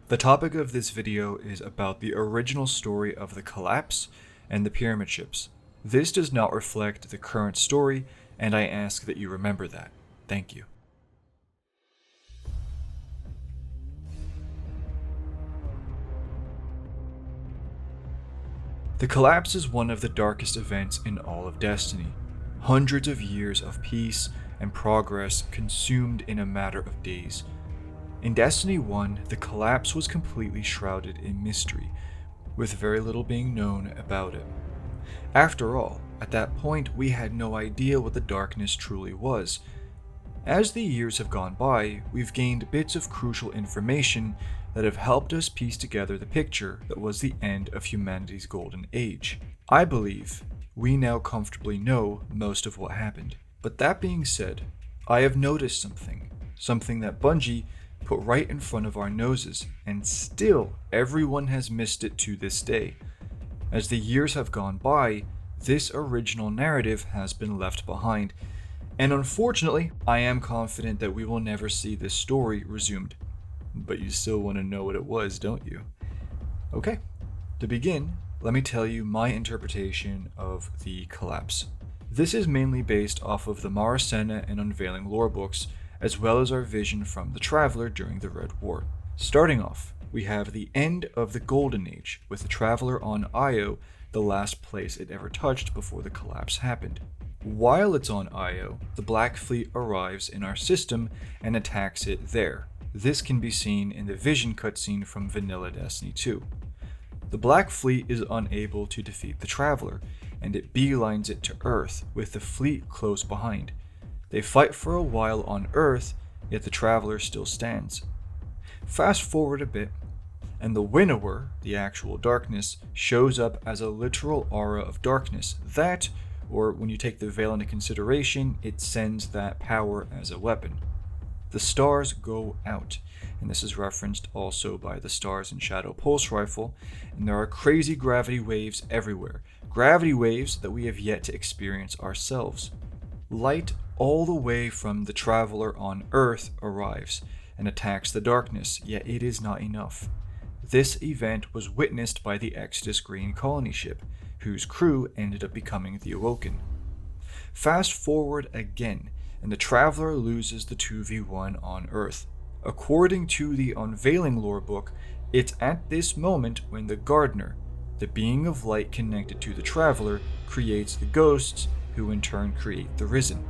The topic of this video is about the original story of the collapse and the pyramid ships. This does not reflect the current story, and I ask that you remember that. Thank you. The collapse is one of the darkest events in all of Destiny. Hundreds of years of peace and progress consumed in a matter of days. In Destiny 1, the collapse was completely shrouded in mystery, with very little being known about it. After all, at that point we had no idea what the darkness truly was. As the years have gone by, we've gained bits of crucial information that have helped us piece together the picture that was the end of humanity's golden age. I believe we now comfortably know most of what happened. But that being said, I have noticed something that Bungie put right in front of our noses, and still everyone has missed it to this day. As the years have gone by, this original narrative has been left behind, and unfortunately, I am confident that we will never see this story resumed. But you still want to know what it was, don't you? Okay, to begin, let me tell you my interpretation of the collapse. This is mainly based off of the Maracena and Unveiling lore books, as well as our vision from the Traveler during the Red War. Starting off, we have the end of the Golden Age, with the Traveler on Io, the last place it ever touched before the collapse happened. While it's on Io, the Black Fleet arrives in our system and attacks it there. This can be seen in the vision cutscene from Vanilla Destiny 2. The Black Fleet is unable to defeat the Traveler, and it beelines it to Earth, with the fleet close behind. They fight for a while on Earth, yet the Traveler still stands. Fast forward a bit, and the Winnower, the actual darkness, shows up as a literal aura of darkness that, or when you take the veil into consideration, it sends that power as a weapon. The stars go out, and this is referenced also by the Stars and Shadow Pulse Rifle, and there are crazy gravity waves everywhere, gravity waves that we have yet to experience ourselves. Light all the way from the Traveler on Earth arrives and attacks the darkness, yet it is not enough. This event was witnessed by the Exodus Green colony ship, whose crew ended up becoming the Awoken. Fast forward again, and the Traveler loses the 2v1 on Earth. According to the Unveiling lore book, it's at this moment when the Gardener, the being of light connected to the Traveler, creates the ghosts, who in turn create the Risen.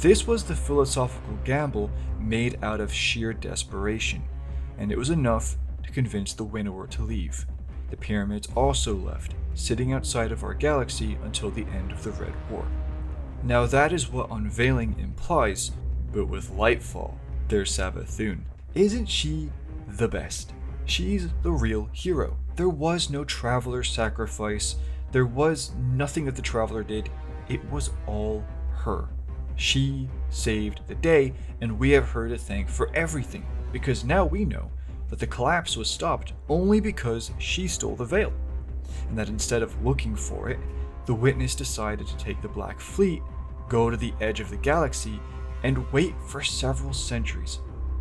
This was the philosophical gamble made out of sheer desperation, and it was enough to convince the Winnower to leave. The pyramids also left, sitting outside of our galaxy until the end of the Red War. Now that is what Unveiling implies, but with Lightfall, there's Savathun. Isn't she the best? She's the real hero. There was no Traveler sacrifice, there was nothing that the Traveler did, it was all her. She saved the day, and we have her to thank for everything, because now we know that the collapse was stopped only because she stole the veil, and that instead of looking for it, the Witness decided to take the Black Fleet, go to the edge of the galaxy, and wait for several centuries.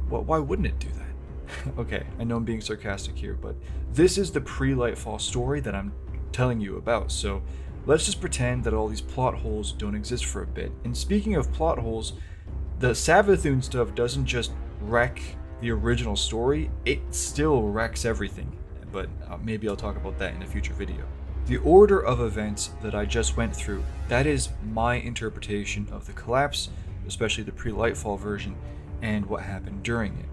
Well, why wouldn't it do that? Okay, I know I'm being sarcastic here, but this is the pre-Lightfall story that I'm telling you about, so let's just pretend that all these plot holes don't exist for a bit. And speaking of plot holes, the Savathun stuff doesn't just wreck the original story, it still wrecks everything. But maybe I'll talk about that in a future video. The order of events that I just went through, that is my interpretation of the collapse, especially the pre-Lightfall version, and what happened during it.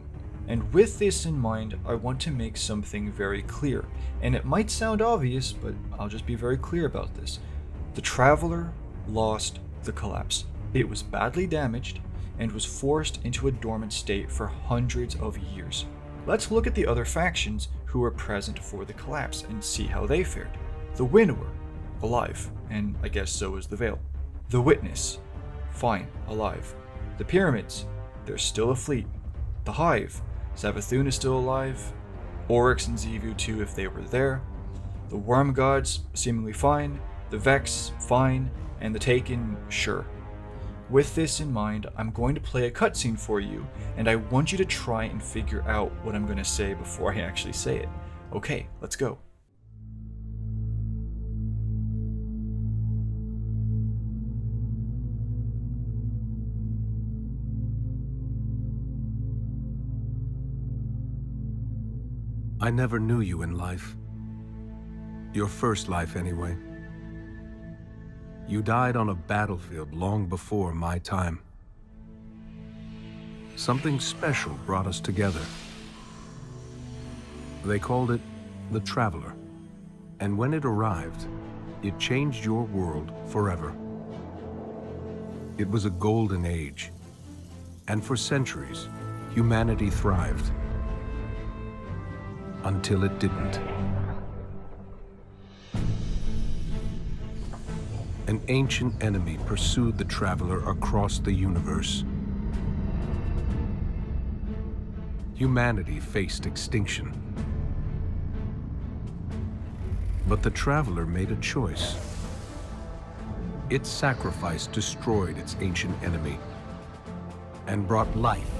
And with this in mind, I want to make something very clear, and it might sound obvious, but I'll just be very clear about this. The Traveler lost the collapse. It was badly damaged, and was forced into a dormant state for hundreds of years. Let's look at the other factions who were present for the collapse and see how they fared. The Winnower, alive, and I guess so is the Veil. The Witness, fine, alive. The Pyramids, there's still a fleet. The Hive, Savathun is still alive. Oryx and Xivu too if they were there. The Worm Gods, seemingly fine. The Vex, fine. And the Taken, sure. With this in mind, I'm going to play a cutscene for you, and I want you to try and figure out what I'm going to say before I actually say it. Okay, let's go. I never knew you in life. Your first life, anyway. You died on a battlefield long before my time. Something special brought us together. They called it the Traveler. And when it arrived, it changed your world forever. It was a golden age. And for centuries, humanity thrived. Until it didn't. An ancient enemy pursued the Traveler across the universe. Humanity faced extinction. But the Traveler made a choice. Its sacrifice destroyed its ancient enemy and brought life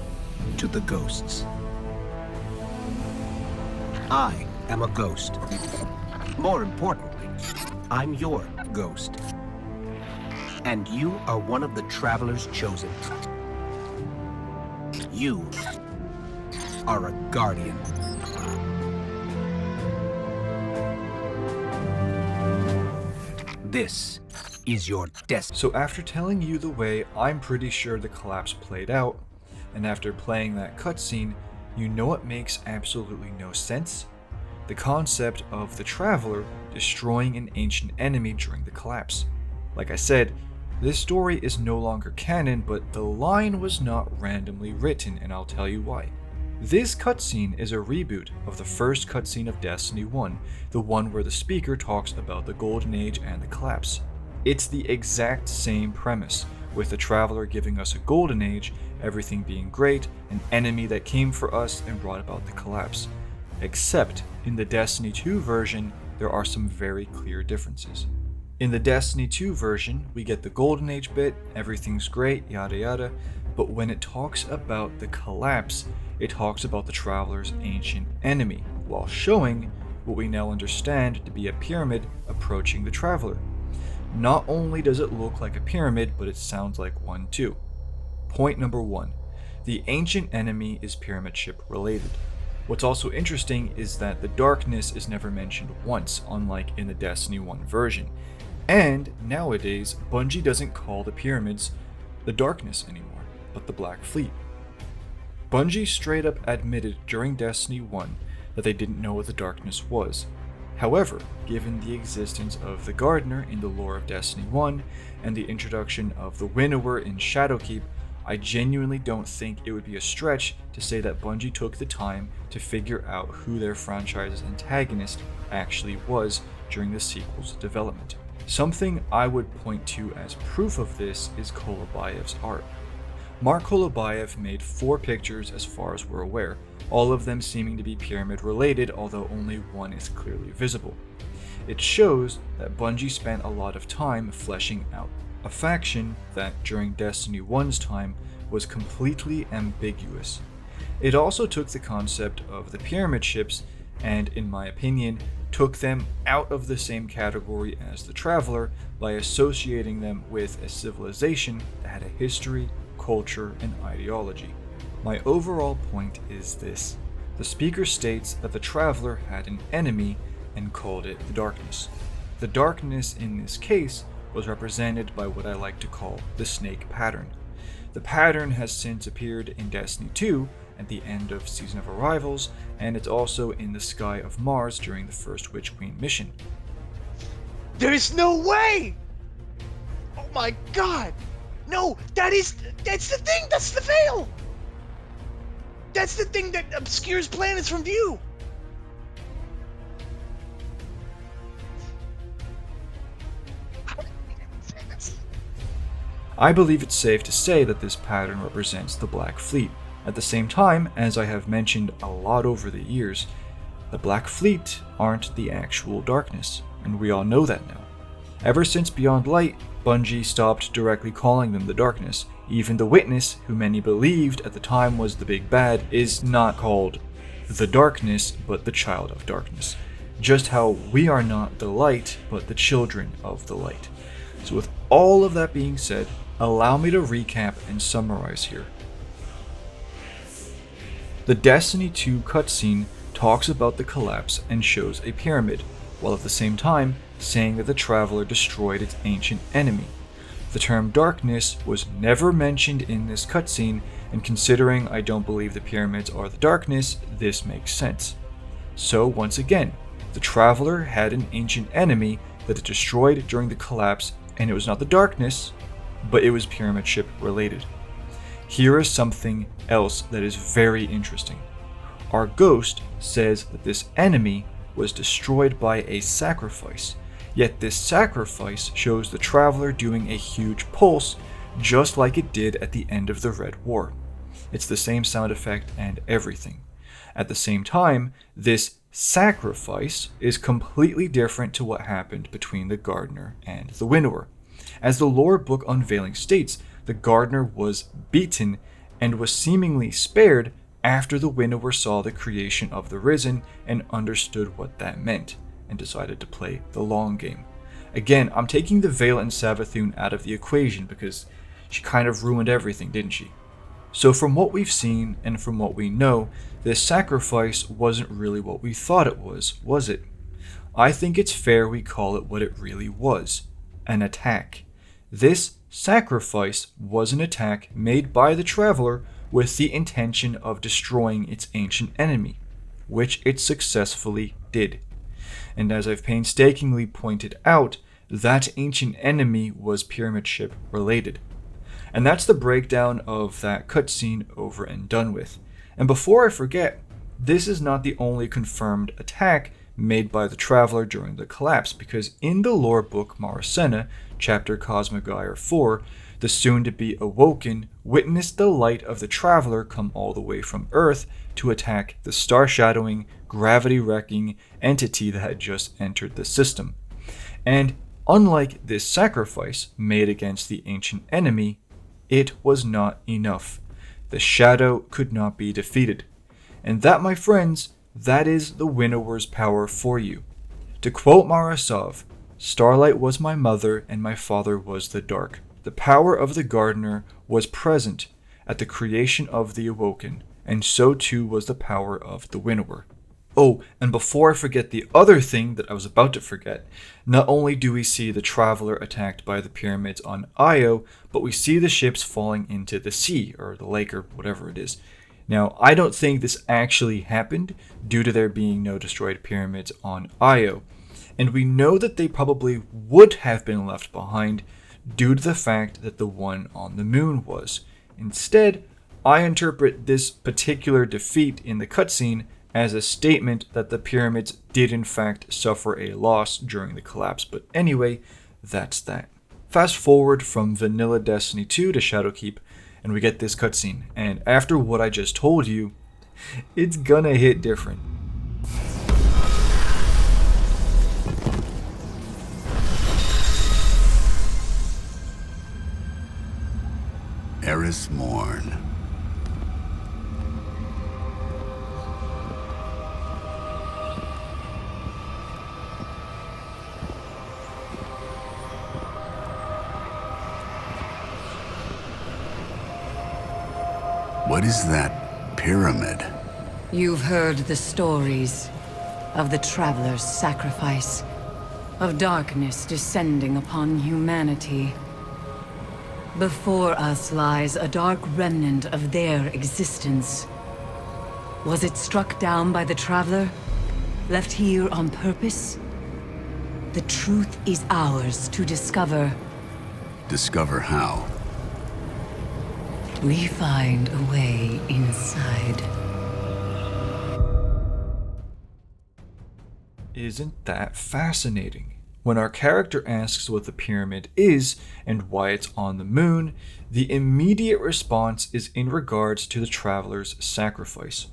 to the ghosts. I am a ghost. More importantly, I'm your ghost. And you are one of the Travelers chosen. You are a guardian. This is your destiny. So after telling you the way I'm pretty sure the collapse played out, and after playing that cutscene, you know what makes absolutely no sense? The concept of the Traveler destroying an ancient enemy during the collapse. Like I said, this story is no longer canon, but the line was not randomly written, and I'll tell you why. This cutscene is a reboot of the first cutscene of Destiny 1, the one where the speaker talks about the Golden Age and the collapse. It's the exact same premise, with the Traveler giving us a Golden Age, everything being great, an enemy that came for us and brought about the collapse. Except, in the Destiny 2 version, there are some very clear differences. In the Destiny 2 version, we get the Golden Age bit, everything's great, yada yada, but when it talks about the collapse, it talks about the Traveler's ancient enemy, while showing what we now understand to be a pyramid approaching the Traveler. Not only does it look like a pyramid, but it sounds like one too. Point number 1. The ancient enemy is pyramid ship related. What's also interesting is that the darkness is never mentioned once, unlike in the Destiny 1 version. And nowadays, Bungie doesn't call the pyramids the darkness anymore, but the Black Fleet. Bungie straight up admitted during Destiny 1 that they didn't know what the darkness was. However, given the existence of the Gardener in the lore of Destiny 1 and the introduction of the Winnower in Shadowkeep, I genuinely don't think it would be a stretch to say that Bungie took the time to figure out who their franchise's antagonist actually was during the sequel's development. Something I would point to as proof of this is Kolobayev's art. Mark Kolobayev made 4 pictures as far as we're aware, all of them seeming to be pyramid related, although only one is clearly visible. It shows that Bungie spent a lot of time fleshing out a faction that during Destiny 1's time was completely ambiguous. It also took the concept of the pyramid ships and, in my opinion, took them out of the same category as the Traveler by associating them with a civilization that had a history, culture, and ideology. My overall point is this. The speaker states that the Traveler had an enemy and called it the Darkness. The Darkness in this case was represented by what I like to call the snake pattern. The pattern has since appeared in Destiny 2 at the end of Season of Arrivals, and it's also in the sky of Mars during the first Witch Queen mission. There's no way! Oh my god! No, that's the thing, that's the veil! That's the thing that obscures planets from view! I believe it's safe to say that this pattern represents the Black Fleet. At the same time, as I have mentioned a lot over the years, the Black Fleet aren't the actual darkness, and we all know that now. Ever since Beyond Light, Bungie stopped directly calling them the Darkness. Even the Witness, who many believed at the time was the big bad, is not called the Darkness, but the Child of Darkness. Just how we are not the Light, but the children of the Light. So with all of that being said, allow me to recap and summarize here. The Destiny 2 cutscene talks about the collapse and shows a pyramid, while at the same time saying that the Traveler destroyed its ancient enemy. The term Darkness was never mentioned in this cutscene, and considering I don't believe the pyramids are the Darkness, this makes sense. So once again, the Traveler had an ancient enemy that it destroyed during the collapse, and it was not the Darkness, but it was Pyramid Ship related. Here is something else that is very interesting. Our ghost says that this enemy was destroyed by a sacrifice, yet this sacrifice shows the Traveler doing a huge pulse, just like it did at the end of the Red War. It's the same sound effect and everything. At the same time, this sacrifice is completely different to what happened between the Gardener and the Winnower. As the lore book Unveiling states, the Gardener was beaten and was seemingly spared after the Winnower saw the creation of the Risen and understood what that meant, and decided to play the long game. Again, I'm taking the Veil and Savathun out of the equation because she kind of ruined everything, didn't she? So from what we've seen and from what we know, this sacrifice wasn't really what we thought it was it? I think it's fair we call it what it really was, an attack. This sacrifice was an attack made by the Traveler with the intention of destroying its ancient enemy, which it successfully did. And as I've painstakingly pointed out, that ancient enemy was Pyramid Ship related. And that's the breakdown of that cutscene over and done with. And before I forget, this is not the only confirmed attack made by the Traveler during the collapse, because in the lore book Maracena, chapter Cosmogyre 4, the soon-to-be Awoken witnessed the light of the Traveler come all the way from Earth to attack the star-shadowing, gravity-wrecking entity that had just entered the system. And unlike this sacrifice made against the ancient enemy, it was not enough. The shadow could not be defeated. And that, my friends, that is the Winnower's power for you. To quote Marasov, "Starlight was my mother and my father was the dark. The power of the Gardener was present at the creation of the Awoken, and so too was the power of the Winnower." Oh, and before I forget the other thing that I was about to forget, not only do we see the Traveler attacked by the pyramids on Io, but we see the ships falling into the sea, or the lake, or whatever it is. Now, I don't think this actually happened due to there being no destroyed pyramids on Io, and we know that they probably would have been left behind due to the fact that the one on the moon was. Instead, I interpret this particular defeat in the cutscene as a statement that the pyramids did in fact suffer a loss during the collapse. But anyway, that's that. Fast forward from vanilla Destiny 2 to Shadowkeep, and we get this cutscene. And after what I just told you, it's gonna hit different. Eris Morn. What is that pyramid? You've heard the stories of the Traveler's sacrifice, of darkness descending upon humanity. Before us lies a dark remnant of their existence. Was it struck down by the Traveler? Left here on purpose? The truth is ours to discover. Discover how? We find a way inside. Isn't that fascinating? When our character asks what the pyramid is and why it's on the moon, the immediate response is in regards to the Traveler's sacrifice.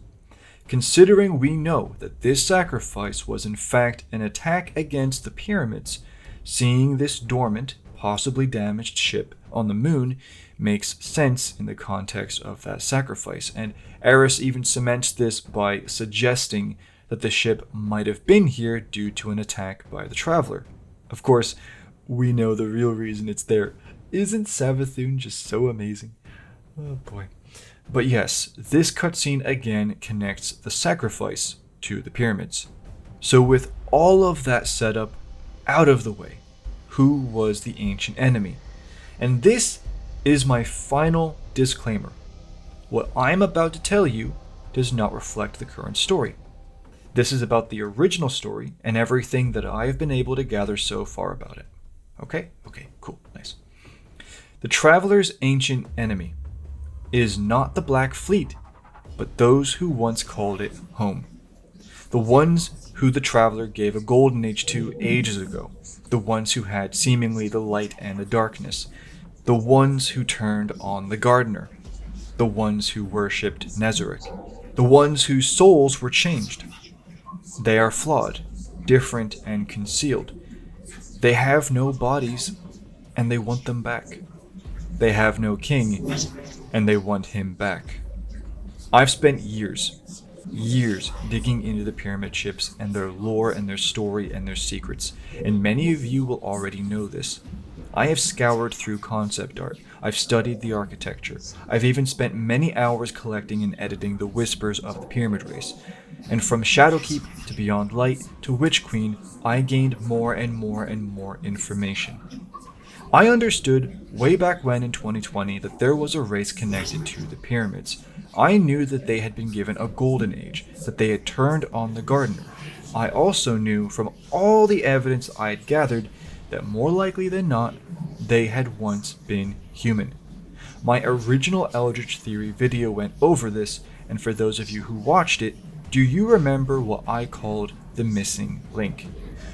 Considering we know that this sacrifice was in fact an attack against the pyramids, seeing this dormant, possibly damaged ship on the moon makes sense in the context of that sacrifice, and Eris even cements this by suggesting that the ship might have been here due to an attack by the Traveler. Of course, we know the real reason it's there. Isn't Savathun just so amazing? Oh boy. But yes, this cutscene again connects the sacrifice to the pyramids. So with all of that setup out of the way, who was the ancient enemy? And this is my final disclaimer. What I'm about to tell you does not reflect the current story. This is about the original story and everything that I have been able to gather so far about it. Okay? Okay, cool, nice. The Traveler's ancient enemy is not the Black Fleet, but those who once called it home. The ones who the Traveler gave a golden age to ages ago. The ones who had seemingly the light and the darkness. The ones who turned on the Gardener. The ones who worshipped Nezarec. The ones whose souls were changed. They are flawed, different, and concealed. They have no bodies, and they want them back. They have no king, and they want him back. I've spent years digging into the pyramid ships and their lore and their story and their secrets, and many of you will already know this. I have scoured through concept art, I've studied the architecture, I've even spent many hours collecting and editing the whispers of the pyramid race, and from Shadowkeep to Beyond Light to Witch Queen, I gained more and more and more information. I understood way back when in 2020 that there was a race connected to the pyramids. I knew that they had been given a golden age, that they had turned on the Gardener. I also knew from all the evidence I had gathered that more likely than not, they had once been human. My original Eldritch Theory video went over this, and for those of you who watched it, do you remember what I called the missing link?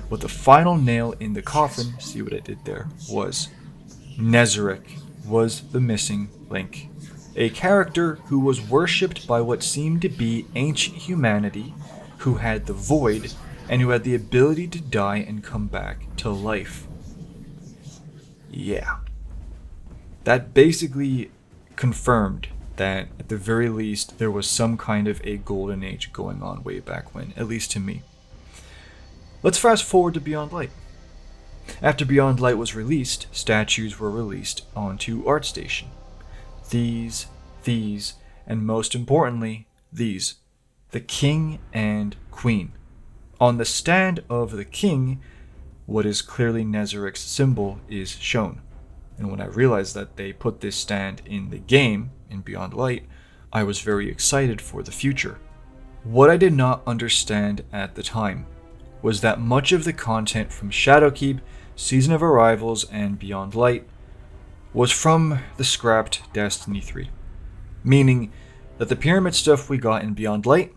What the final nail in the coffin, see what I did there, was. Nezarec was the missing link. A character who was worshipped by what seemed to be ancient humanity, who had the void, and who had the ability to die and come back to life. Yeah. That basically confirmed that at the very least there was some kind of a golden age going on way back when, at least to me. Let's fast forward to Beyond Light. After Beyond Light was released, statues were released onto ArtStation. These, and most importantly, these. The King and Queen. On the stand of the King, what is clearly Nezarec's symbol is shown. And when I realized that they put this stand in the game, in Beyond Light, I was very excited for the future. What I did not understand at the time was that much of the content from Shadowkeep, Season of Arrivals, and Beyond Light was from the scrapped Destiny 3. Meaning that the pyramid stuff we got in Beyond Light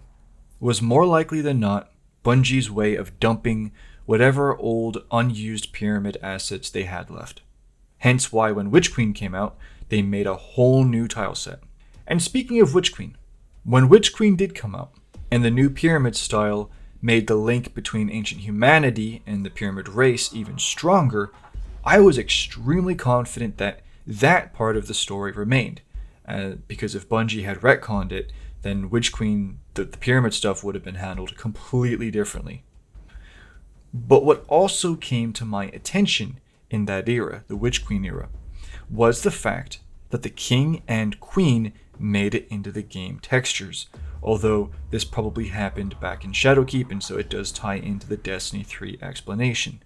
was more likely than not Bungie's way of dumping whatever old unused pyramid assets they had left. Hence why when Witch Queen came out, they made a whole new tile set. And speaking of Witch Queen, when Witch Queen did come out, and the new pyramid style made the link between ancient humanity and the pyramid race even stronger, I was extremely confident that that part of the story remained. Because if Bungie had retconned it, then Witch Queen, the pyramid stuff would have been handled completely differently. But what also came to my attention in that era, the Witch Queen era, was the fact that the King and Queen made it into the game textures, although this probably happened back in Shadowkeep, and so it does tie into the Destiny 3 explanation.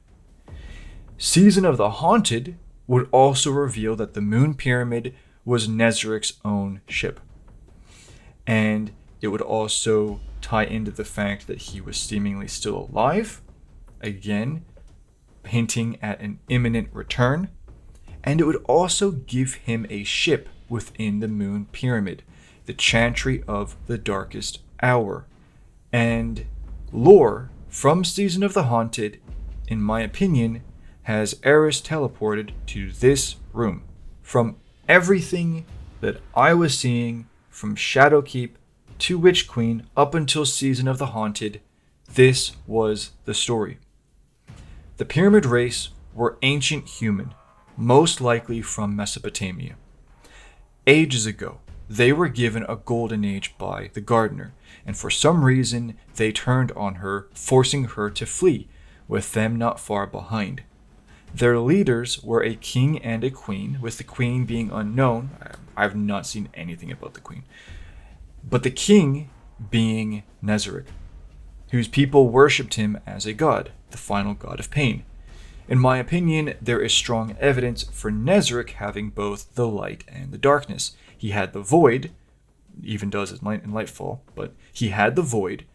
Season of the Haunted would also reveal that the Moon Pyramid was Nezarec's own ship. And it would also tie into the fact that he was seemingly still alive, again, hinting at an imminent return. And it would also give him a ship within the Moon Pyramid, the Chantry of the Darkest Hour. And lore from Season of the Haunted, in my opinion, has Eris teleported to this room. From everything that I was seeing from Shadowkeep to Witch Queen up until Season of the Haunted, this was the story. The Pyramid race were ancient human, most likely from Mesopotamia. Ages ago, they were given a golden age by the gardener, and for some reason they turned on her, forcing her to flee, with them not far behind. Their leaders were a king and a queen, with the queen being unknown. I've not seen anything about the queen. But the king being Nezarec, whose people worshipped him as a god, the final god of pain. In my opinion, there is strong evidence for Nezarec having both the light and the darkness. He had the void, even does in Lightfall, but he had the void,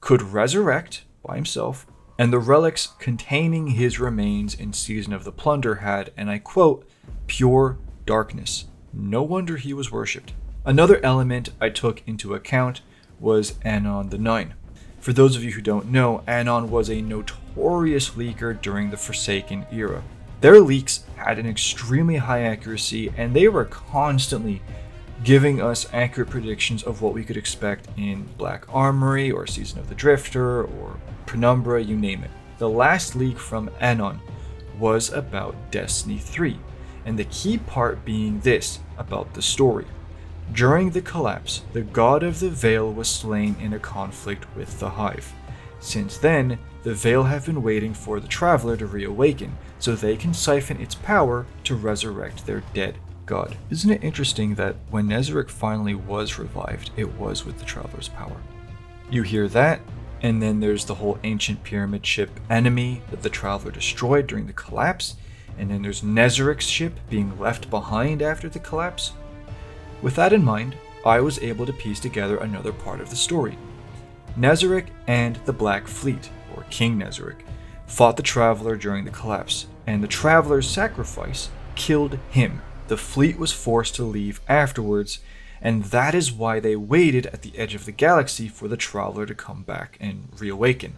could resurrect by himself, and the relics containing his remains in Season of the Plunder had, and I quote, pure darkness. No wonder he was worshipped. Another element I took into account was Anon the Nine. For those of you who don't know, Anon was a notorious leaker during the Forsaken era. Their leaks had an extremely high accuracy, and they were constantly giving us accurate predictions of what we could expect in Black Armory, or Season of the Drifter, or Penumbra, you name it. The last leak from Anon was about Destiny 3, and the key part being this about the story. During the collapse, the god of the Veil was slain in a conflict with the Hive. Since then, the Veil have been waiting for the Traveler to reawaken, so they can siphon its power to resurrect their dead god. Isn't it interesting that when Nezarec finally was revived, it was with the Traveler's power? You hear that, and then there's the whole ancient pyramid ship enemy that the Traveler destroyed during the collapse, and then there's Nezarec's ship being left behind after the collapse. With that in mind, I was able to piece together another part of the story. Nezarec and the Black Fleet, or King Nezarec, fought the Traveler during the collapse, and the Traveler's sacrifice killed him. The fleet was forced to leave afterwards, and that is why they waited at the edge of the galaxy for the Traveler to come back and reawaken.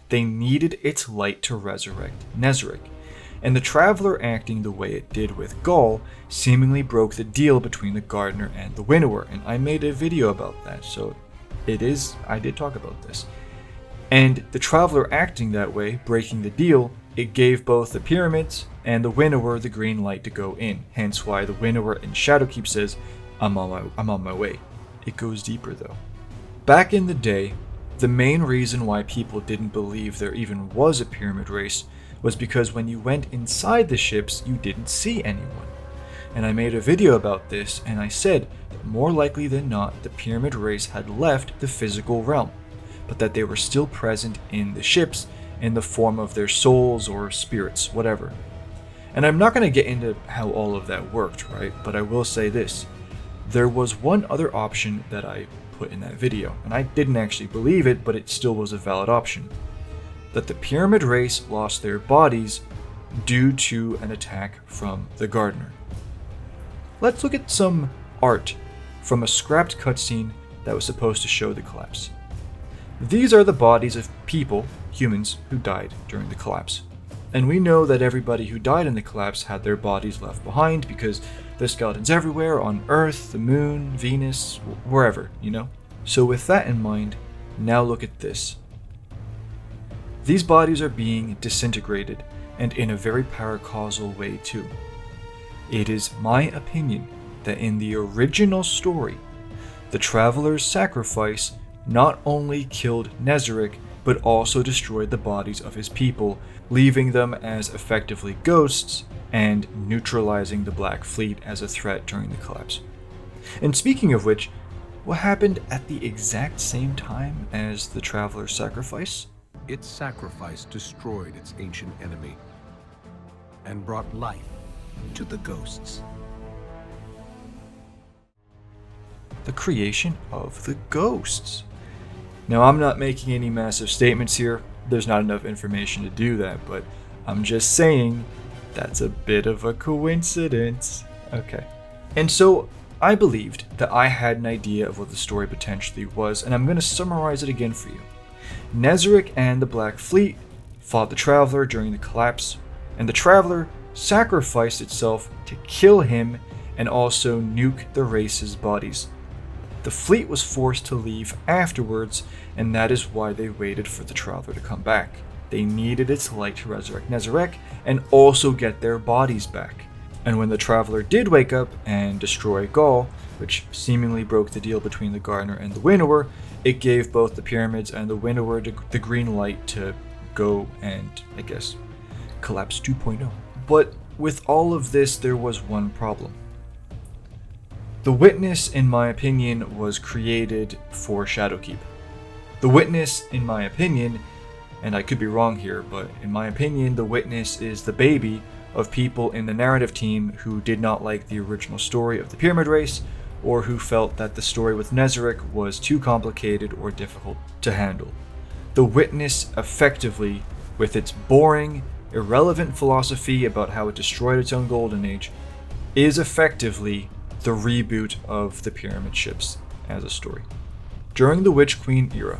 They needed its light to resurrect Nezarec, and the Traveler acting the way it did with Gaul seemingly broke the deal between the Gardener and the Winnower, and I made a video about that, so I did talk about this. And the Traveler acting that way, breaking the deal, it gave both the Pyramids and the Winnower the green light to go in, hence why the Winnower in Shadowkeep says, I'm on my way. It goes deeper though. Back in the day, the main reason why people didn't believe there even was a pyramid race was because when you went inside the ships, you didn't see anyone. And I made a video about this, and I said that more likely than not, the pyramid race had left the physical realm, but that they were still present in the ships in the form of their souls or spirits, whatever. And I'm not going to get into how all of that worked, right? But I will say this. There was one other option that I put in that video, and I didn't actually believe it, but it still was a valid option. That the pyramid race lost their bodies due to an attack from the Gardener. Let's look at some art from a scrapped cutscene that was supposed to show the collapse. These are the bodies of people, humans, who died during the collapse. And we know that everybody who died in the collapse had their bodies left behind because there's skeletons everywhere, on Earth, the Moon, Venus, wherever, you know? So with that in mind, now look at this. These bodies are being disintegrated, and in a very paracausal way too. It is my opinion that in the original story, the Traveler's sacrifice not only killed Nezarec, but also destroyed the bodies of his people, leaving them as effectively ghosts and neutralizing the Black Fleet as a threat during the collapse. And speaking of which, what happened at the exact same time as the Traveler's sacrifice? Its sacrifice destroyed its ancient enemy and brought life to the ghosts. The creation of the ghosts. Now, I'm not making any massive statements here. There's not enough information to do that, but I'm just saying that's a bit of a coincidence. Okay. And so I believed that I had an idea of what the story potentially was, and I'm going to summarize it again for you. Nezarec and the Black Fleet fought the Traveler during the collapse, and the Traveler sacrificed itself to kill him and also nuke the race's bodies. The fleet was forced to leave afterwards, and that is why they waited for the Traveler to come back. They needed its light to resurrect Nezarec and also get their bodies back. And when the Traveler did wake up and destroy Gaul, which seemingly broke the deal between the Gardener and the Winnower, it gave both the Pyramids and the Winnower the green light to go and, I guess, collapse 2.0. But with all of this, there was one problem. The Witness, in my opinion, was created for Shadowkeep. The Witness, in my opinion, and I could be wrong here, but in my opinion, the Witness is the baby of people in the narrative team who did not like the original story of the Pyramid Race, or who felt that the story with Nezarec was too complicated or difficult to handle. The Witness effectively, with its boring, irrelevant philosophy about how it destroyed its own golden age, is effectively the reboot of the Pyramid Ships as a story. During the Witch Queen era,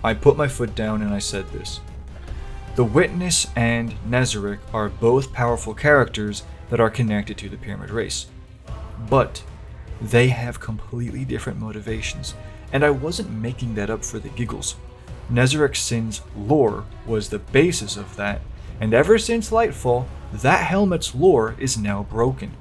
I put my foot down and I said this: the Witness and Nezarec are both powerful characters that are connected to the Pyramid Race, but they have completely different motivations, and I wasn't making that up for the giggles. Nezarec Sin's lore was the basis of that, and ever since Lightfall, that helmet's lore is now broken.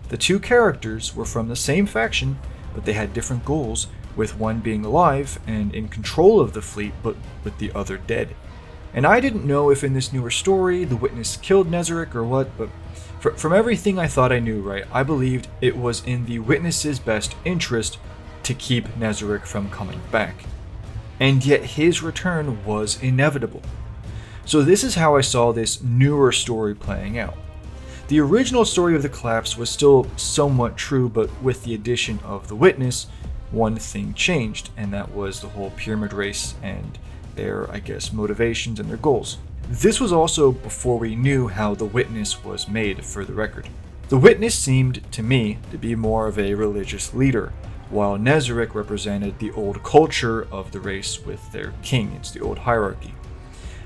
The two characters were from the same faction, but they had different goals, with one being alive and in control of the fleet, but with the other dead. And I didn't know if in this newer story the Witness killed Nezarec or what, but from everything I thought I knew, right, I believed it was in the Witness's best interest to keep Nezarec from coming back. And yet his return was inevitable. So this is how I saw this newer story playing out. The original story of the collapse was still somewhat true, but with the addition of the Witness, one thing changed, and that was the whole Pyramid Race and their, I guess, motivations and their goals. This was also before we knew how the Witness was made, for the record. The Witness seemed, to me, to be more of a religious leader, while Nezarec represented the old culture of the race with their king. It's the old hierarchy.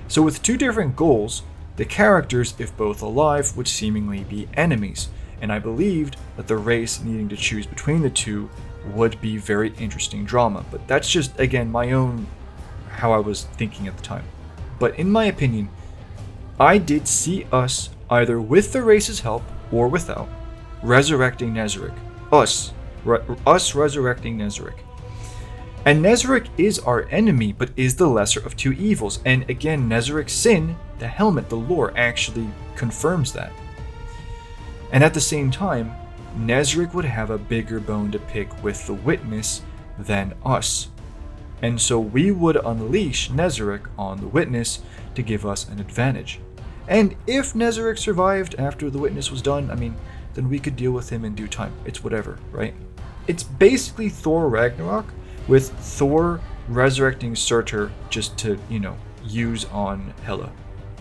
So with two different goals, the characters, if both alive, would seemingly be enemies, and I believed that the race needing to choose between the two would be very interesting drama. But that's just, again, my own, how I was thinking at the time. But in my opinion, I did see us, either with the race's help or without, resurrecting Nezarec. Us resurrecting Nezarec. And Nezarec is our enemy, but is the lesser of two evils. And again, Nezarec's sin, the helmet, the lore, actually confirms that. And at the same time, Nezarec would have a bigger bone to pick with the Witness than us. And so we would unleash Nezarec on the Witness to give us an advantage. And if Nezarec survived after the Witness was done, then we could deal with him in due time. It's whatever, right? It's basically Thor Ragnarok, with Thor resurrecting Surtur just to, use on Hela.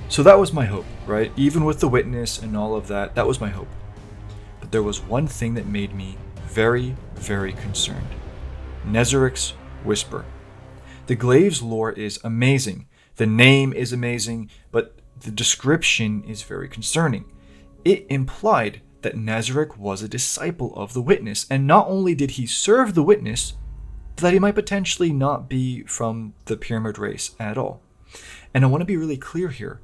So that was my hope, right? Even with the Witness and all of that, that was my hope. But there was one thing that made me very, very concerned. Nezarec's Whisper. The Glaive's lore is amazing. The name is amazing, but the description is very concerning. It implied that Nezarec was a disciple of the Witness, and not only did he serve the Witness, but that he might potentially not be from the Pyramid Race at all. And I want to be really clear here.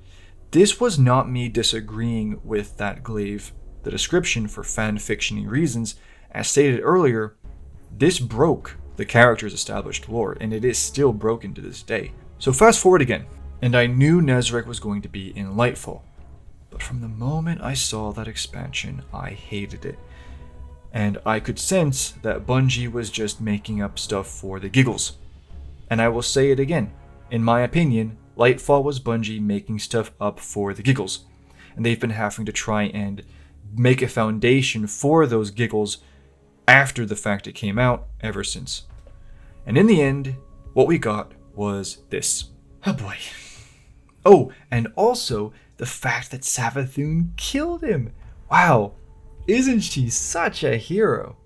This was not me disagreeing with that glaive, the description, for fan-fiction-y reasons. As stated earlier, this broke the character's established lore, and it is still broken to this day. So fast forward again, and I knew Nezarec was going to be in Lightfall. But from the moment I saw that expansion, I hated it. And I could sense that Bungie was just making up stuff for the giggles. And I will say it again. In my opinion, Lightfall was Bungie making stuff up for the giggles. And they've been having to try and make a foundation for those giggles after the fact it came out ever since. And in the end, what we got was this. Oh boy. Oh, and also the fact that Savathun killed him. Wow, isn't she such a hero?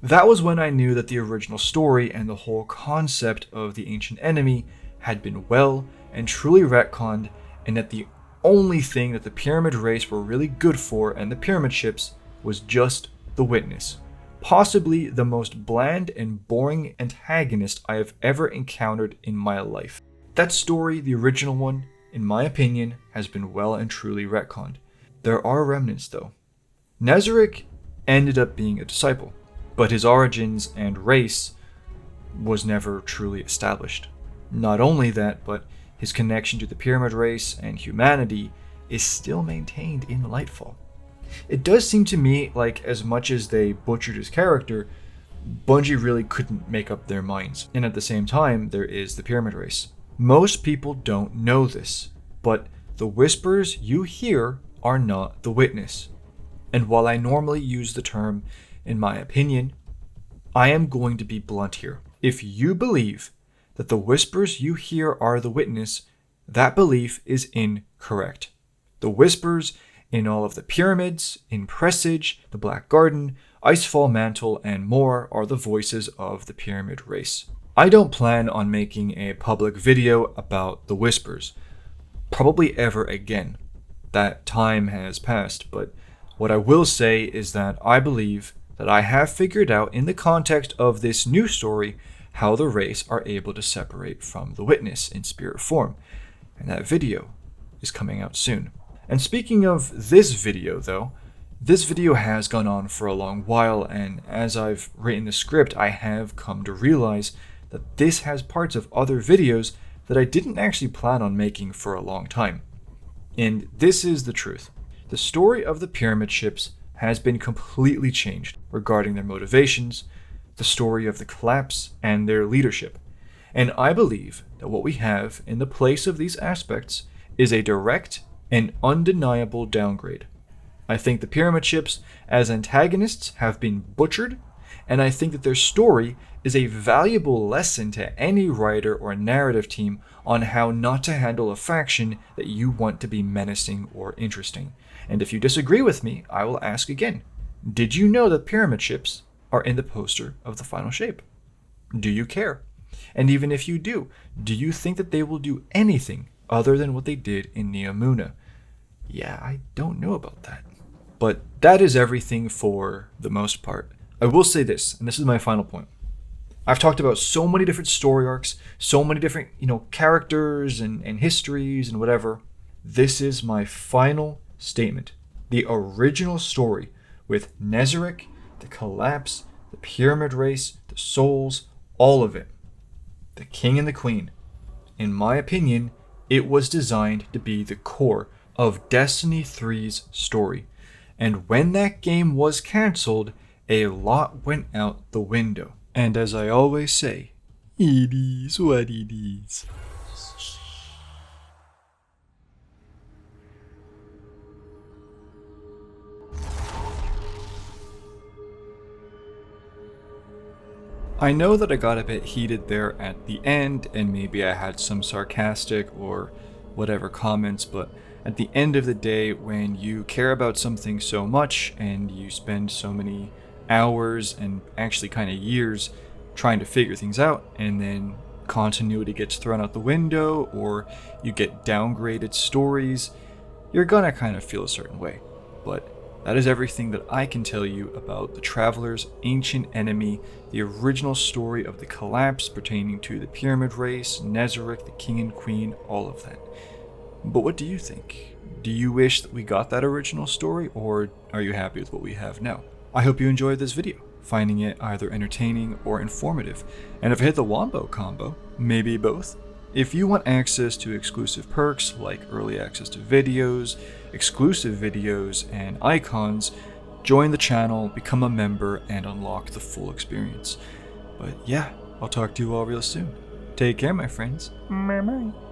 That was when I knew that the original story and the whole concept of the ancient enemy had been well and truly retconned, and that the only thing that the Pyramid Race were really good for, and the Pyramid Ships, was just the Witness. Possibly the most bland and boring antagonist I have ever encountered in my life. That story, the original one, in my opinion, has been well and truly retconned. There are remnants though, Nezarec ended up being a disciple, but his origins and race was never truly established. Not only that, but his connection to the pyramid race and humanity is still maintained in Lightfall. It does seem to me like as much as they butchered his character, Bungie really couldn't make up their minds. And at the same time, there is the pyramid race. Most people don't know this, but the whispers you hear are not the witness. And while I normally use the term, in my opinion, I am going to be blunt here. If you believe that the whispers you hear are the witness, that belief is incorrect. The whispers in all of the pyramids, in Presage, the Black Garden, Icefall Mantle, and more are the voices of the pyramid race. I don't plan on making a public video about the whispers, probably ever again. That time has passed, but what I will say is that I believe that I have figured out in the context of this new story how the race are able to separate from the witness in spirit form, and that video is coming out soon. And speaking of this video though, this video has gone on for a long while, and as I've written the script, I have come to realize that this has parts of other videos that I didn't actually plan on making for a long time. And this is the truth. The story of the pyramid ships has been completely changed regarding their motivations, the story of the collapse, and their leadership. And I believe that what we have in the place of these aspects is a direct and undeniable downgrade. I think the pyramid ships as antagonists have been butchered, and I think that their story is a valuable lesson to any writer or narrative team on how not to handle a faction that you want to be menacing or interesting. And if you disagree with me, I will ask again. Did you know that pyramid ships are in the poster of the final shape? Do you care? And even if you do you think that they will do anything other than what they did in Neomuna? Yeah, I don't know about that. But that is everything for the most part. I will say this, and this is my final point. I've talked about so many different story arcs, so many different, characters and histories and whatever. This is my final statement. The original story with Nezarec, the collapse, the pyramid race, the souls, all of it. The king and the queen. In my opinion, it was designed to be the core of Destiny 3's story. And when that game was cancelled, a lot went out the window. And as I always say, it is what it is. I know that I got a bit heated there at the end, and maybe I had some sarcastic or whatever comments, but at the end of the day, when you care about something so much and you spend so many hours and actually kind of years trying to figure things out, and then continuity gets thrown out the window or you get downgraded stories, you're gonna kind of feel a certain way. But that is everything that I can tell you about the Traveler's ancient enemy, the original story of the collapse pertaining to the pyramid race, Nezarec, the king and queen, all of that. But what do you think? Do you wish that we got that original story, or are you happy with what we have now? I hope you enjoyed this video, finding it either entertaining or informative. And if I hit the wombo combo, maybe both. If you want access to exclusive perks like early access to videos, exclusive videos, and icons, join the channel, become a member, and unlock the full experience. But yeah, I'll talk to you all real soon. Take care, my friends. Bye-bye.